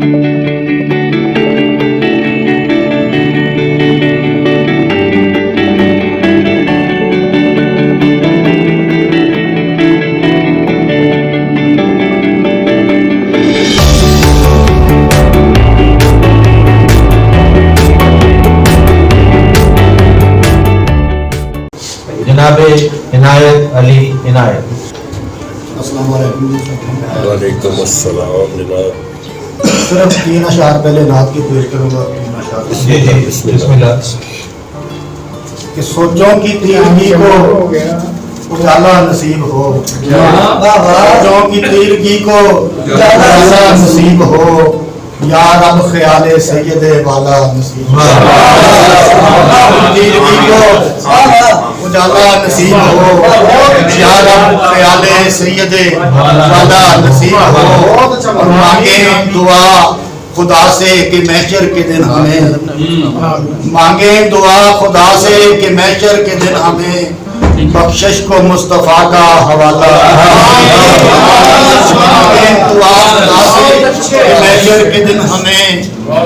جناب عنایت علی عنایت۔ السلام علیکم۔ وعلیکم السلام جناب۔ صرف 3 اشعار پہلے نعت کی پیش کروں گا۔ 3 اشعار جی جی بسم اللہ۔ کہ سوچوں کی تیرگی کو اجالا نصیب ہو، سوچوں کی تیرگی کو اجالا نصیب ہو، یا رب خیال سید والا نصیب ہو، تیرگی کو اجالا نصیب ہو، یا رب خیال سید والا نصیب ہو، اور مانگیں دعا خدا سے کہ محشر کے دن ہمیں، مانگیں دعا خدا سے کہ محشر کے دن ہمیں بخشش کو مصطفیٰ کا حوالہ، مانگیں دعا خدا سے کہ محشر کے دن ہمیں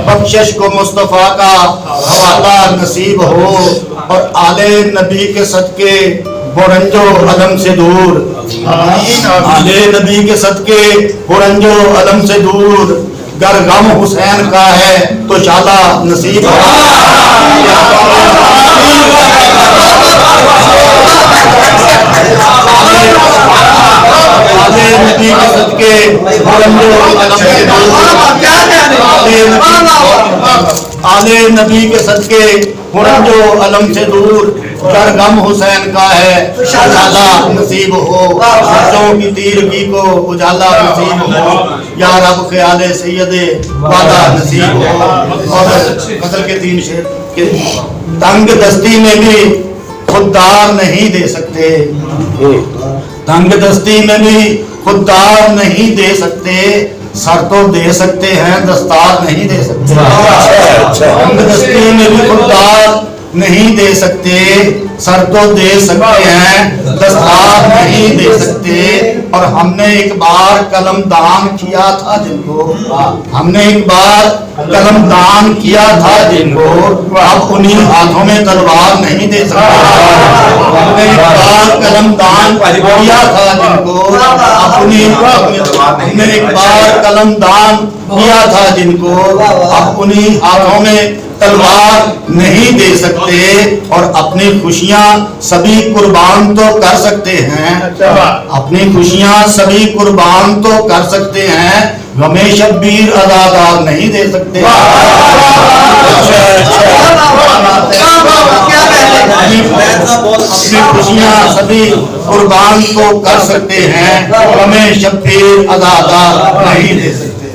بخشش کو مصطفیٰ کا حوالہ نصیب ہو، اور آل نبی کے صدقے برنج و علم سے دور، آل نبی کے صدقے برنج و علم سے دور، گر غم حسین کا ہے تو شالا نصیب ہو، آل نبی کے صدقے برنج و علم سے دور، آل نبی کے صدقے برنج و علم سے دور، گر غم حسین کا ہے شالا نصیب ہو، بچوں کی تیرگی کو اجالا نصیب ہو، یا رب خیال سید والا نصیب ہو۔ اور غزل کے 3 شعر کہ تنگ دستی میں بھی خوددار نہیں دے سکتے، تنگ دستی میں بھی خوددار نہیں دے سکتے، سر تو دے سکتے ہیں دستار نہیں دے سکتے، تنگ دستی میں بھی خوددار نہیں دے سکتے، سر تو دے سکتے ہیں دستار نہیں دے سکتے، اور ہم نے ایک بار قلم دان کیا تھا جن کو، ہم نے ایک بار قلم دان کیا تھا جن کو، اب انہی ہاتھوں میں تلوار نہیں دے سکتے، ہم نے ایک بار قلم دان کیا تھا جن کو، اب ہم نے ایک بار قلم دان کیا تھا جن کو، اب انہی ہاتھوں میں تلوار نہیں دے سکتے، اور اپنی خوشیاں سبھی قربان تو کر سکتے ہیں، اپنی خوشیاں سبھی قربان تو کر سکتے ہیں، غمِ شبیر عزادار نہیں دے سکتے، اپنی خوشیاں سبھی قربان تو کر سکتے ہیں، غمِ شبیر عزادار نہیں دے سکتے۔